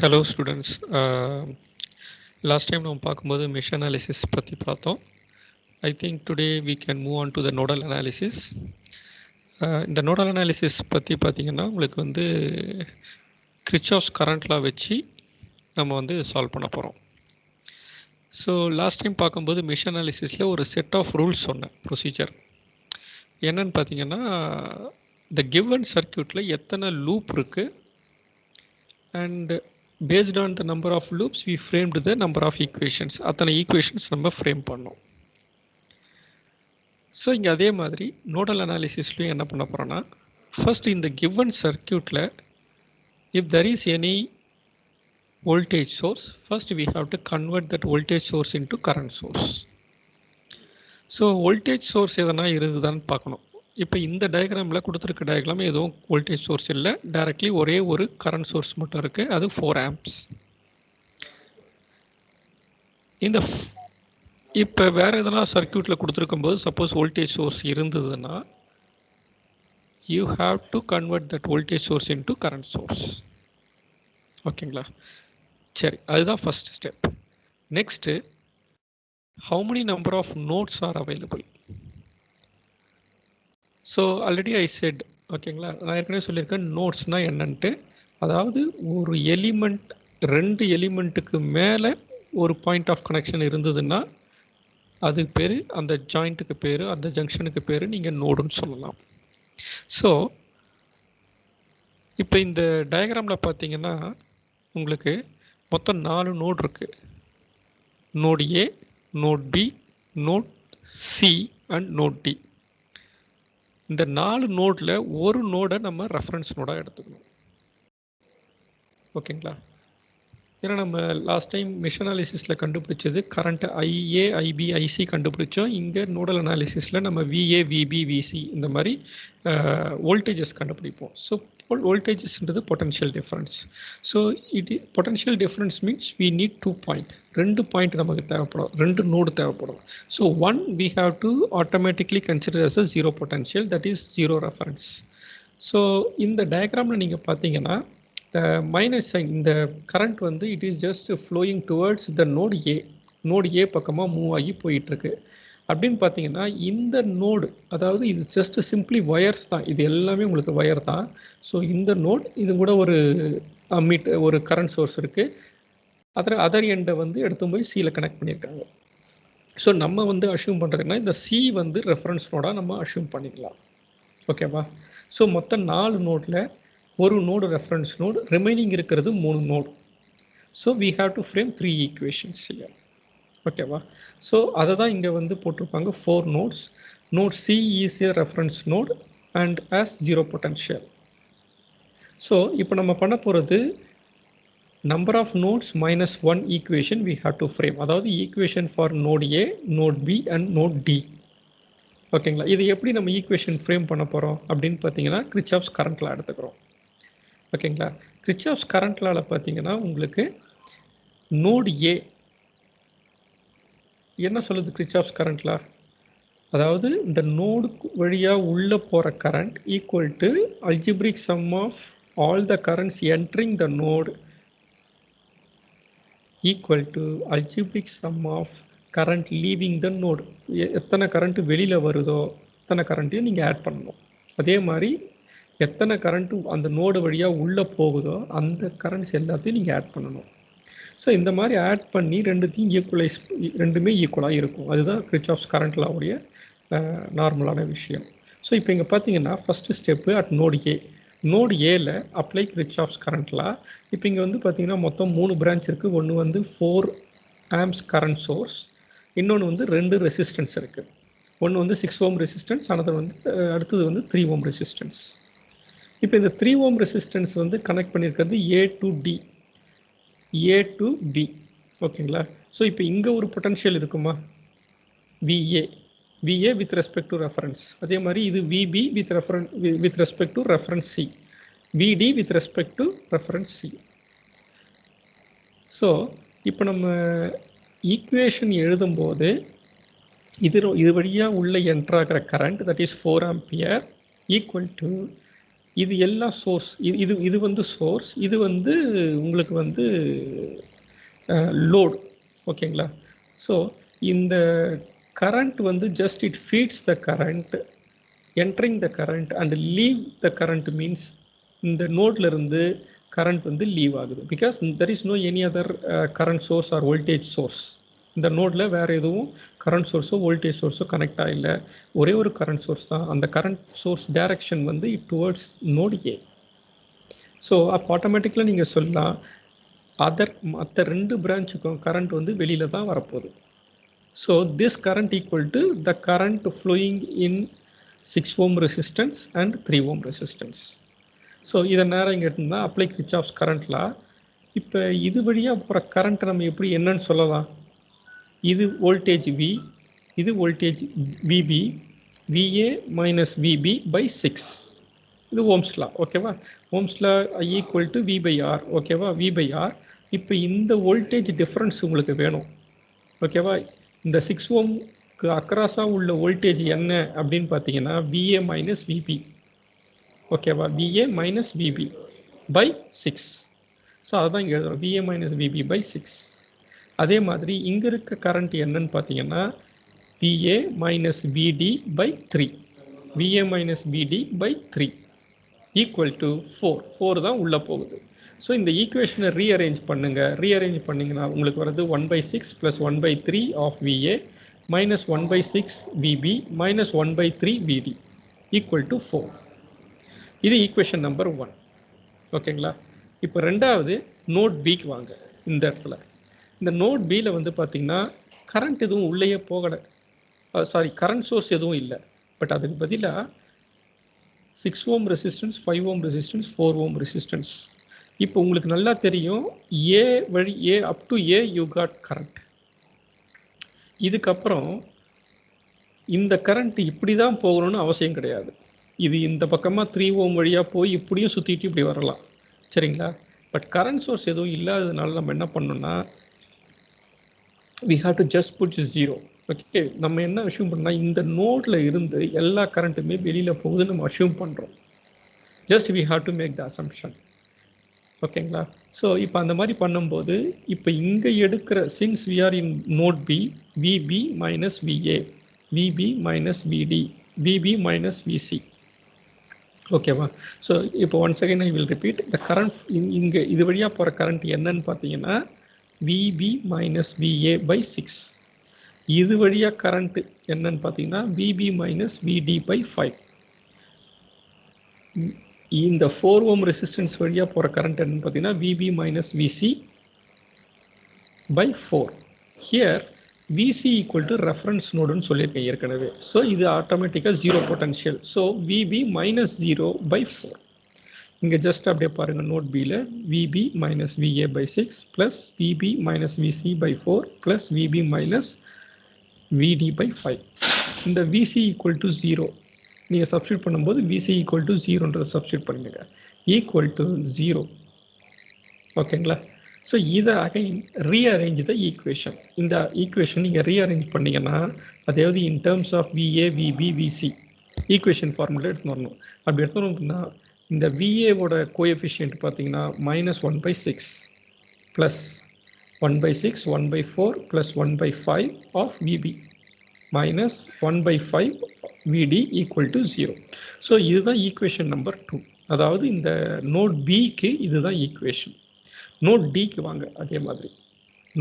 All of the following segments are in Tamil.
Hello students. Last time we talked about mesh analysis. I think today we can move on to the nodal analysis. இந்த nodal analysis பற்றி பார்த்தீங்கன்னா உங்களுக்கு வந்து Kirchhoff's current law வச்சு நம்ம வந்து சால்வ் பண்ண போகிறோம். ஸோ லாஸ்ட் டைம் பார்க்கும்போது மெஷ் அனாலிசிஸில் ஒரு செட் ஆஃப் ரூல்ஸ் சொன்னேன் ப்ரொசீஜர். என்னன்னு பார்த்தீங்கன்னா இந்த கிவன் சர்க்யூட்டில் எத்தனை லூப் இருக்குது and based on the number of loops we framed the number of equations. அத்தனை equations நம்ம frame பண்ணோம். ஸோ இங்கே அதே மாதிரி நோடல் அனாலிசிஸ்லையும் என்ன பண்ண போகிறோன்னா ஃபர்ஸ்ட் இந்த given சர்க்யூட்டில் if there is any voltage source, first we have to convert that voltage source into current source. So voltage source எதனா இருக்குதான்னு பார்க்கணும். இப்போ இந்த டயக்ராமில் கொடுத்துருக்க டயக்ராம் எதுவும் வோல்டேஜ் சோர்ஸ் இல்லை, டைரக்ட்லி ஒரே ஒரு கரண்ட் சோர்ஸ் மட்டும் இருக்குது, அது 4 amps. இந்த இப்போ வேறு எதனா சர்க்யூட்டில் கொடுத்துருக்கும்போது சப்போஸ் வோல்டேஜ் சோர்ஸ் இருந்ததுன்னா you have to convert that voltage source into current source. ஓகேங்களா? சரி, அதுதான் first step. Next how many number of nodes are available? So already I set, ஓகேங்களா, நான் ஏற்கனவே சொல்லியிருக்கேன் நோட்ஸ்னால் என்னன்ட்டு. அதாவது ஒரு எலிமெண்ட் 2 எலிமெண்ட்டுக்கு மேலே ஒரு பாயிண்ட் ஆஃப் கனெக்ஷன் இருந்ததுன்னா அதுக்கு பேர், அந்த ஜாயிண்ட்டுக்கு பேர், அந்த ஜங்ஷனுக்கு பேர் நீங்கள் நோடுன்னு சொல்லலாம். ஸோ இப்போ இந்த டயக்ராமில் பார்த்தீங்கன்னா உங்களுக்கு மொத்தம் 4 நோடு இருக்குது. Node A, node B, node C and node D. இந்த 4 நோடில் ஒரு நோடை நம்ம ரெஃபரன்ஸ் நோடாக எடுத்துக்கணும். ஓகேங்களா? ஏன்னா நம்ம லாஸ்ட் டைம் மெஷ் அனாலிசிஸில் கண்டுபிடிச்சது கரண்ட்டு ஐஏ, ஐபி, ஐசி கண்டுபிடிச்சோம். இங்கே நோடல் அனாலிசிஸில் நம்ம விஏ, விபி, விசி இந்த மாதிரி வோல்டேஜஸ் கண்டுபிடிப்போம். ஸோ வோல்டேஜஸ்ன்றது potential difference. So potential difference means we need 2 point, 2 point நமக்கு தேவைப்படும், 2 நோடு தேவைப்படும். So one we have to automatically consider as a zero potential, that is zero reference. So இந்த டயக்ராமில் நீங்கள் பார்த்தீங்கன்னா மைனஸ் சைன், இந்த கரண்ட் வந்து it is just flowing towards the node A. Node A பக்கமாக மூவ் ஆகி போயிட்டுருக்கு. அப்படின்னு பார்த்தீங்கன்னா இந்த நோடு, அதாவது இது ஜஸ்ட் சிம்பிளி ஒயர்ஸ் தான், இது எல்லாமே உங்களுக்கு ஒயர் தான். ஸோ இந்த நோட், இது கூட ஒரு ஒரு கரண்ட் சோர்ஸ் இருக்குது. அதர் எண்டை வந்து எடுத்து போய் சியில் கனெக்ட் பண்ணியிருக்காங்க. ஸோ நம்ம வந்து அஷ்யூம் பண்ணுறதுன்னா இந்த சி வந்து ரெஃபரன்ஸ் நோடாக நம்ம அஷ்யூம் பண்ணிக்கலாம். ஓகேவா? ஸோ மொத்தம் 4 நோடில் ஒரு நோடு ரெஃபரன்ஸ் நோடு, ரிமைனிங் இருக்கிறது 3 node. So we have to frame 3 equations here. ஓகேவா? ஸோ அதை தான் இங்கே வந்து போட்டிருப்பாங்க 4 nodes. Node C is a reference node and as zero potential. So இப்போ நம்ம பண்ண போகிறது number of nodes minus 1 equation we have to frame. அதாவது equation for node A, node B and node D. ஓகேங்களா? இது எப்படி நம்ம ஈக்குவேஷன் ஃப்ரேம் பண்ண போகிறோம் அப்படின்னு பார்த்தீங்கன்னா கிர்ச்சாஃப்ஸ் கரண்ட் லா எடுத்துக்கிறோம். ஓகேங்களா? கிர்ச்சாஃப்ஸ் கரண்ட் லால பார்த்தீங்கன்னா உங்களுக்கு நோட் ஏ என்ன சொல்லுது? கிர்ச்சாஃப்ஸ் கரண்ட் லா, அதாவது இந்த நோடு வழியாக உள்ளே போகிற current equal to algebraic sum of all the currents entering the node equal to algebraic sum of current leaving the node. எத்தனை கரண்ட்டு வெளியில் வருதோ அத்தனை கரண்ட்டையும் நீங்கள் ஆட் பண்ணணும். அதே மாதிரி எத்தனை கரண்ட்டு அந்த நோடு வழியாக உள்ளே போகுதோ அந்த கரண்ட்ஸ் எல்லாத்தையும் நீங்கள் ஆட் பண்ணணும். ஸோ இந்த மாதிரி ஆட் பண்ணி ரெண்டுத்தையும் ஈக்குவலைஸ், ரெண்டுமே ஈக்குவலாக இருக்கும். அதுதான் கிர்ச்சாஃப்ஸ் கரண்ட் லாவுடைய நார்மலான விஷயம். ஸோ இப்போ இங்கே பார்த்தீங்கன்னா first step at node A. Node ஏல அப்ளை கிர்ச்சாஃப்ஸ் கரண்ட் லா. இப்போ இங்கே வந்து பார்த்தீங்கன்னா மொத்தம் 3 பிரான்ச் இருக்குது. ஒன்று வந்து 4 amps கரண்ட் சோர்ஸ், இன்னொன்று வந்து 2 ரெசிஸ்டன்ஸ் இருக்குது. ஒன்று வந்து 6 ohm ரெசிஸ்டன்ஸ், அடுத்தது வந்து 3 ohm ரெசிஸ்டன்ஸ். இப்போ இந்த 3 ohm ரெசிஸ்டன்ஸ் வந்து கனெக்ட் பண்ணியிருக்கிறது A to D, A to B. ஓகேங்களா? ஸோ இப்போ இங்கே ஒரு பொட்டன்ஷியல் இருக்குமா? VA, VA with respect to reference. அதே மாதிரி இது VB with respect to reference C, VD with respect to reference C. So இப்போ நம்ம ஈக்குவேஷன் எழுதும்போது இது வழியாக உள்ள என்ட்ராகிற current that is 4 ampere equal to இது எல்லாம் சோர்ஸ். இது இது வந்து சோர்ஸ், இது வந்து உங்களுக்கு வந்து லோட். ஓகேங்களா? ஸோ இந்த கரண்ட் வந்து just it feeds the current, entering the current and leave the current means இந்த நோட்ல இருந்து கரண்ட் வந்து லீவ் ஆகுது. Because there is no any other current source or voltage source. இந்த நோட்ல வேற எதுவும் கரண்ட் சோர்ஸோ வோல்டேஜ் சோர்ஸோ கனெக்ட் ஆகல. ஒரே ஒரு கரண்ட் சோர்ஸ் தான். அந்த கரண்ட் சோர்ஸ் டைரக்ஷன் வந்து டுவர்ட்ஸ் நோட் ஏ. ஸோ அப்போ ஆட்டோமேட்டிக்கலாக நீங்கள் சொல்லலாம் மற்ற 2 பிரான்ச்சுக்கும் கரண்ட் வந்து வெளியில் தான் வரப்போகுது. So this current equal to the current flowing in 6 ohm resistance and 3 ohm resistance. So இதை நேரம் இங்கே எடுத்துருந்தா அப்ளை கிர்ச்சாஃப்ஸ் கரண்ட் லா. இப்போ இது வழியாக போகிற கரண்ட் நம்ம எப்படி என்னன்னு சொல்லலாம்? இது வோல்டேஜ் V, இது voltage VB, VA minus VB by 6. இது ஓம்ஸ் லா. ஓகேவா? Ohm's law I equal to V by R. ஓகேவா? V by R. இப்போ இந்த வோல்டேஜ் டிஃப்ரென்ஸ் உங்களுக்கு வேணும். ஓகேவா? இந்த 6 ஓம்க்கு அக்ராஸாக உள்ள வோல்டேஜ் என்ன அப்படின்னு பார்த்தீங்கன்னா VA மைனஸ் VB. ஓகேவா? VA minus VB by 6. So அதுதான் இங்கே எழுதுறோம், VA மைனஸ் VB பை 6. அதே மாதிரி இங்கே இருக்க கரண்ட் என்னன்னு பார்த்தீங்கன்னா VA minus VD by 3. VA minus VD by 3 equal to 4. 4 தான் உள்ளே போகுது. ஸோ இந்த ஈக்குவேஷனை ரீஅரேஞ்ச் பண்ணுங்கள். ரீஅரேஞ்ச் பண்ணிங்கன்னா உங்களுக்கு வரது 1/6 plus 1/3 of VA minus 1/6 VB minus 1/3 VD equal to 4. இது ஈக்குவேஷன் நம்பர் 1. ஓகேங்களா? இப்போ ரெண்டாவது நோட் பிக்கு வாங்க. இந்த இடத்துல இந்த நோட் பியில் வந்து பார்த்தீங்கன்னா கரண்ட் எதுவும் உள்ளேயே போகலை. சாரி, கரண்ட் சோர்ஸ் எதுவும் இல்லை. பட் அதுக்கு பதிலாக 6 ohm resistance, 5 ohm resistance, 4 ohm resistance. இப்போ உங்களுக்கு நல்லா தெரியும் ஏ வழி up to A you got current. இதுக்கப்புறம் இந்த கரண்ட் இப்படி தான் போகணும்னு அவசியம் கிடையாது. இது இந்த பக்கமாக 3 ohm வழியாக போய் இப்படியும் சுற்றிட்டு இப்படி வரலாம். சரிங்களா? பட் கரண்ட் சோர்ஸ் எதுவும் இல்லாததுனால நம்ம என்ன பண்ணோம்னா we have to just put 0. Okay, நம்ம என்ன அஷ்யூம் பண்ணால் இந்த நோடில் இருந்து எல்லா கரண்ட்டுமே வெளியில் போகுதுன்னு நம்ம அஷ்யூம் பண்ணுறோம். Just we have to make the assumption. ஓகேங்களா? ஸோ இப்போ அந்த மாதிரி பண்ணும்போது இப்போ இங்கே எடுக்கிற since we are in node B, VB minus VA, VB minus VD, VB minus VC. ஓகேவா? ஸோ இப்போ once again I will repeat. இந்த கரண்ட் இங்கே இது வழியாக போகிற கரண்ட் என்னன்னு பார்த்தீங்கன்னா VB மைனஸ் VA பை 6. இது வழியாக கரண்ட் என்னன்னு பார்த்தீங்கன்னா VB மைனஸ் VD பை 5. இந்த 4 ohm ரெசிஸ்டன்ஸ் வழியாக போகிற கரண்ட் என்னன்னு பார்த்தீங்கன்னா VB minus VC by 4. Here VC equal to reference நோடுன்னு சொல்லியிருக்கேன் ஏற்கனவே. ஸோ இது ஆட்டோமேட்டிக்காக 0 potential. So VB minus 0 by 4. இங்கே ஜஸ்ட் அப்படியே பாருங்கள், நோட் பியில் VB minus VA by 6 plus VB minus VC by 4 plus VB minus VD by 5. இந்த VC ஈக்குவல் டு 0 நீங்கள் சப்ஸ்டியூட் பண்ணும்போது VC ஈக்குவல் டு 0ன்றதை சப்ஸ்டியூட் பண்ணுங்க. Equal to 0. ஓகேங்களா? ஸோ இதை அகைன் ரீஅரேஞ்ச் த ஈக்குவேஷன். இந்த ஈக்குவேஷன் நீங்கள் ரீஅரேஞ்ச் பண்ணிங்கன்னா அதாவது in terms of VA, VB, VC equation formula எடுத்துன்னு வரணும். அப்படி எடுத்துன்னு அப்படின்னா இந்த VAவோட கோஎஃபிஷியன்ட் பார்த்தீங்கன்னா minus 1/6 plus 1/6, 1/4 plus 1/5 of VB minus 1/5 VD equal to 0. So இதுதான் ஈக்குவேஷன் நம்பர் 2. அதாவது இந்த நோட் பிக்கு இதுதான் ஈக்குவேஷன். நோட் டிக்கு வாங்க. அதே மாதிரி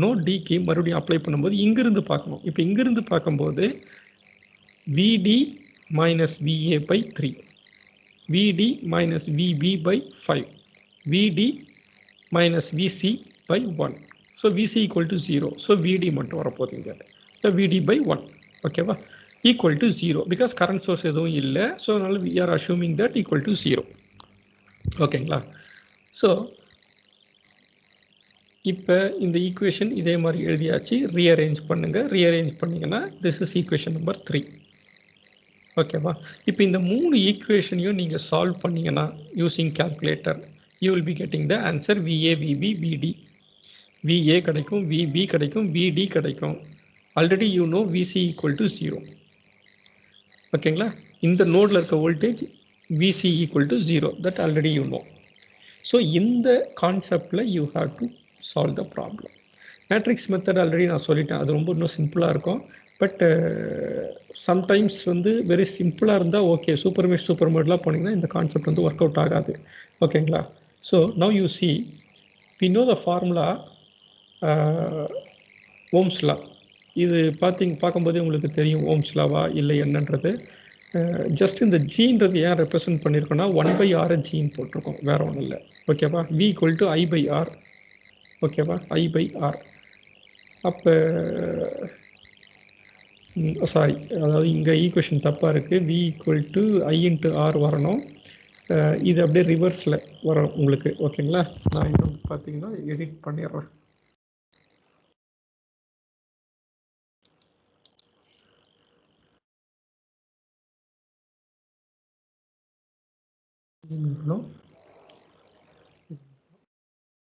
நோட் டிக்கு மறுபடியும் அப்ளை பண்ணும்போது இங்கிருந்து பார்க்கணும். இப்போ இங்கிருந்து பார்க்கும்போது VD minus VA by 3, VD minus VB by 5, VD minus VC by 1. So VC equal to 0. So VD மட்டும் வரப்போகுதுங்க. So VD by 1. ஓகேவா? Equal to 0 because current source எதுவும் இல்லை. ஸோ அதனால் we are assuming that equal to 0. ஓகேங்களா? ஸோ இப்போ இந்த ஈக்குவேஷன் இதே மாதிரி எழுதியாச்சு. ரீஅரேஞ்ச் பண்ணுங்கள். ரீஅரேஞ்ச் பண்ணிங்கன்னா திஸ் இஸ் ஈக்குவேஷன் நம்பர் 3. ஓகேவா? இப்போ இந்த 3 ஈக்குவேஷனையும் நீங்கள் சால்வ் பண்ணிங்கன்னா using calculator you will be getting the answer VA, VB, VD. VA கிடைக்கும், VB கிடைக்கும், VD கிடைக்கும். Already VC equal to 0. ஓகேங்களா? இந்த நோடில் இருக்க voltage VC equal to 0. That already you know. So in the concept you have to solve the problem. Matrix method already நான் சொல்லிட்டேன், அது ரொம்ப இன்னும் சிம்பிளாக இருக்கும். பட் சம்டைம்ஸ் வந்து வெரி சிம்பிளாக இருந்தால் ஓகே, சூப்பர் மோட்லாம் போனீங்கன்னா இந்த கான்செப்ட் வந்து ஒர்க் அவுட் ஆகாது. ஓகேங்களா? So now you see we know the formula Ohm's law. இது பார்க்கும்போதே உங்களுக்கு தெரியும் ஓம்ஸ் லாவா இல்லை என்னன்றது. ஜஸ்ட் இந்த ஜீன்றது ஏன் ரெப்ரசன்ட் பண்ணியிருக்கோன்னா 1/r ஜீன் போட்டிருக்கோம், வேறு ஒன்றும் இல்லை. ஓகேவா? V equal to I/r. ஓகேவா? I/r. அப்போ சாரி, அதாவது இங்கே ஈக்குவேஷன் தப்பாக இருக்குது. V ஈக்குவல் டு I/r வரணும். இது அப்படியே ரிவர்ஸில் வரும் உங்களுக்கு. ஓகேங்களா? நான் இது வந்து பார்த்தீங்கன்னா எடிட் பண்ணிடுறேன்.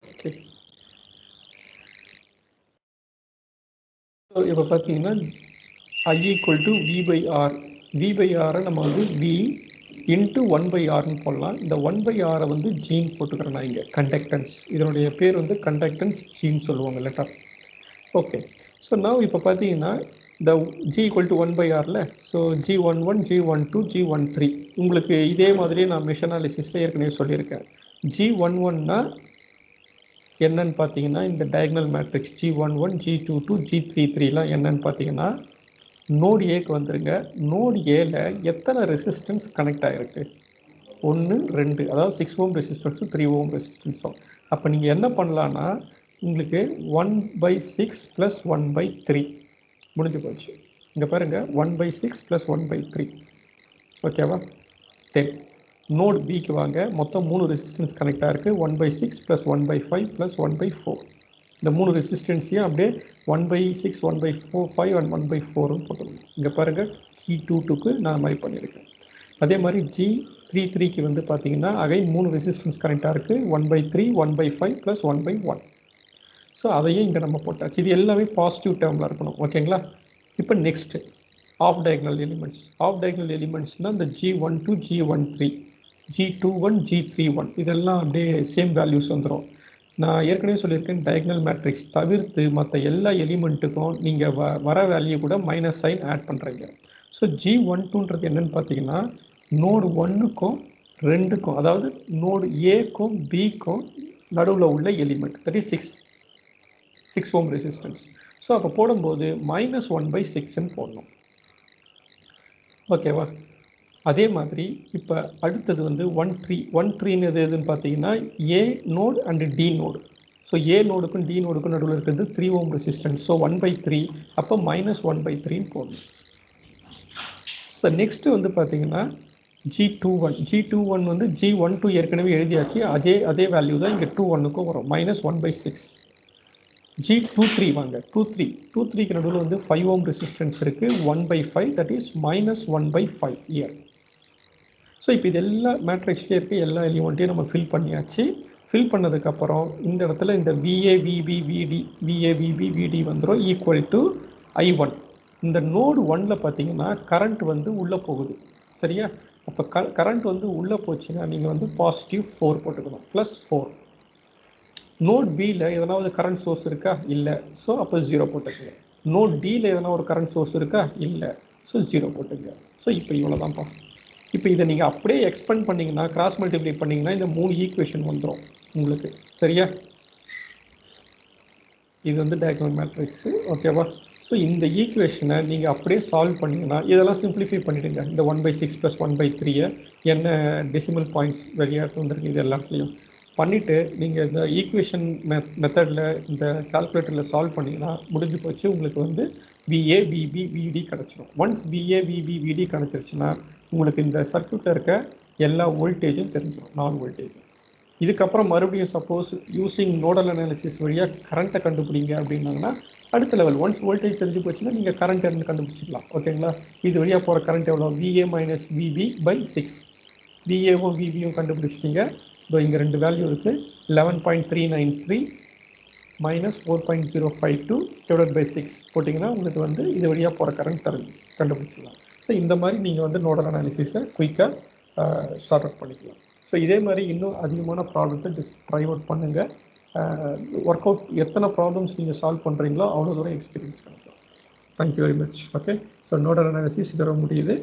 ஓகே, ஸோ இப்போ பார்த்தீங்கன்னா I equal to V/r. V/r நம்ம வந்து V இன்ட்டு 1/rன்னு போடலாம். இந்த 1/r வந்து ஜீன் போட்டுக்கிறேன் நான் இங்கே, கண்டக்டன்ஸ். இதனுடைய பேர் வந்து கண்டக்டன்ஸ் ஜீன் சொல்லுவாங்க லெட்டர். ஓகே, ஸோ நான் இப்போ பார்த்தீங்கன்னா இந்த G ஈக்குவல் டு 1/rல, ஸோ G11, G12, G13 உங்களுக்கு இதே மாதிரியே நான் மெஷ் அனாலிசிஸில் ஏற்கனவே சொல்லியிருக்கேன். G11னா என்னன்னு பார்த்தீங்கன்னா இந்த டயக்னல் மேட்ரிக்ஸ் G11, G22, G33லாம் என்னன்னு பார்த்தீங்கன்னா நோடு ஏக்கு வந்துருங்க. நோடு ஏல எத்தனை ரெசிஸ்டன்ஸ் கனெக்ட் ஆகிருக்கு? 1, 2, அதாவது 6 ஓம் ரெசிஸ்டன்ஸும் 3 ஓம் ரெசிஸ்டன்ஸும். அப்போ நீங்கள் என்ன பண்ணலான்னா உங்களுக்கு 1/6 + 1/3 முடிஞ்சு போச்சு. இங்கே பாருங்கள், 1/6 + 1/3. ஓகேவா? 10. நோடு பிக்கு வாங்க, மொத்தம் 3 ரெசிஸ்டன்ஸ் கனெக்ட் ஆகிருக்கு. 1/6 + 1/5 + 1/4. இந்த 3 ரெசிஸ்டன்ஸையும் அப்படியே 1/6, 1/4, 5 அண்ட் 1/4ன்னு போட்டுருங்க. இங்கே பாருங்கள், G22க்கு நான் மாதிரி பண்ணியிருக்கேன். அதே மாதிரி G33க்கு வந்து பார்த்தீங்கன்னா அகைன் 3 ரெசிஸ்டன்ஸ் கனெக்டாக இருக்குது. 1/3, 1/5 + 1/1. ஸோ அதையும் இங்கே நம்ம போட்டாச்சு. இது எல்லாமே பாசிட்டிவ் டேர்மில் இருக்கணும். ஓகேங்களா? இப்போ next off diagonal elements. Off diagonal எலிமெண்ட்ஸ்னால் இந்த G12, G13, G21, G31 இதெல்லாம் அப்படியே சேம் வேல்யூஸ் வந்துடும். நான் ஏற்கனவே சொல்லியிருக்கேன், டயக்னல் மேட்ரிக்ஸ் தவிர்த்து மற்ற எல்லா எலிமெண்ட்டுக்கும் நீங்கள் வர வேல்யூ கூட மைனஸ் சைன் ஆட் பண்ணுறீங்க. ஸோ G12ன்றது என்னென்னு பார்த்தீங்கன்னா நோடு 1க்கும் 2க்கும், அதாவது நோடு ஏக்கும் பிக்கும் நடுவில் உள்ள element. That is 6 ohm resistance. So அப்போ போடும்போது -1/6ன்னு போடணும். ஓகேவா? அதே மாதிரி இப்போ அடுத்தது வந்து 1,3 எதுன்னு பார்த்தீங்கன்னா A node and D node. So A நோடுக்கும் டி நோடுக்கும் நடுவில் இருக்கிறது 3 ஓம் ரெசிஸ்டன்ஸ். ஸோ 1/3, அப்போ -1/3ன்னு போடணும். ஸோ நெக்ஸ்ட்டு வந்து பார்த்தீங்கன்னா G21 வந்து G12 ஏற்கனவே எழுதியாச்சு. அதே வேல்யூ தான் இங்கே 21க்கும் வரும், -1/6. G23 வாங்க, 23க்கு நடுவில் வந்து 5 ஓம் ரெசிஸ்டன்ஸ் இருக்குது. 1/5, தட் இஸ் -1/5 இயர். ஸோ இப்போ இது எல்லா மேட்ரிக்ஸ்லேயே இருக்க எல்லா எலிமெண்ட்டையும் நம்ம ஃபில் பண்ணியாச்சு. ஃபில் பண்ணதுக்கப்புறம் இந்த இடத்துல இந்த VA/VB/VD வந்துடும் ஈக்குவல் டு I1. இந்த நோடு 1ல் பார்த்தீங்கன்னா கரண்ட் வந்து உள்ளே போகுது. சரியா? அப்போ கரண்ட் வந்து உள்ளே போச்சுன்னா நீங்கள் வந்து +4 போட்டுக்கணும், +4. நோட் பியில் எதனாவது கரண்ட் சோர்ஸ் இருக்கா? இல்லை. ஸோ அப்போ 0 போட்டுக்கங்க. நோட் டியில் எதனா ஒரு கரண்ட் சோர்ஸ் இருக்கா? இல்லை. ஸோ 0 போட்டுங்க. ஸோ இப்போ இவ்வளோ தான்ப்பா. இப்போ இதை நீங்கள் அப்படியே எக்ஸ்பெண்ட் பண்ணிங்கன்னா, கிராஸ் மல்டிப்ளை பண்ணிங்கன்னா இந்த 3 ஈக்குவேஷன் வந்துடும் உங்களுக்கு. சரியா? இது வந்து டயக்னல் மேட்ரிக்ஸு. ஓகேவா? ஸோ இந்த ஈக்குவேஷனை நீங்கள் அப்படியே சால்வ் பண்ணிங்கன்னா, இதெல்லாம் சிம்பிளிஃபை பண்ணிவிடுங்க. இந்த 1/6 + 1/3 என்ன டெசிமல் பாயிண்ட்ஸ் வெளியாக வந்துருக்கு இது எல்லாத்துலேயும் பண்ணிவிட்டு நீங்கள் இந்த ஈக்குவேஷன் மெத்தடில் இந்த கால்குலேட்டரில் சால்வ் பண்ணிங்கன்னா முடிஞ்சு போச்சு. உங்களுக்கு வந்து VA, VB, VD கிடச்சிடும். ஒன்ஸ் VA, VB, VD கிடச்சிருச்சுன்னா உங்களுக்கு இந்த சர்க்யூட்டில் இருக்க எல்லா வோல்டேஜும் தெரிஞ்சிடும், நான் வோல்டேஜ். இதுக்கப்புறம் மறுபடியும் சப்போஸ் யூஸிங் நோடல் அனாலிசிஸ் வழியாக கரண்ட்டை கண்டுபிடிங்க அப்படின்னாங்கன்னா அடுத்த லெவல். ஒன்ஸ் வோல்டேஜ் தெரிஞ்சு போச்சுன்னா நீங்கள் கரண்ட் இருந்து கண்டுபிடிச்சிக்கலாம். ஓகேங்களா? இது வழியாக போகிற கரண்ட் எவ்வளோ? VA - VB/6. VAவும் VBயும் கண்டுபிடிச்சிட்டிங்க. இப்போ இங்கே 2 வேல்யூ இருக்குது. 11.393 -4.052 / 6 போட்டிங்கன்னா உங்களுக்கு வந்து இது வழியாக போகிற கரண்ட் கண்டுபிடிச்சிக்கலாம். ஸோ இந்த மாதிரி நீங்கள் வந்து நோடல் அனாலிசிஸை குயிக்காக சார்ட் அவுட் பண்ணிக்கலாம். ஸோ இதே மாதிரி இன்னும் அதிகமான ப்ராப்ளத்தை ஜஸ்ட் ட்ரை அவுட் பண்ணுங்கள். ஒர்க் அவுட் எத்தனை ப்ராப்ளம்ஸ் நீங்கள் சால்வ் பண்ணுறீங்களோ அவ்வளோ தூரம் எக்ஸ்பீரியன்ஸ் பண்ணிக்கலாம். Thank you very much. Okay, so nodal analysis இதோட முடியுது.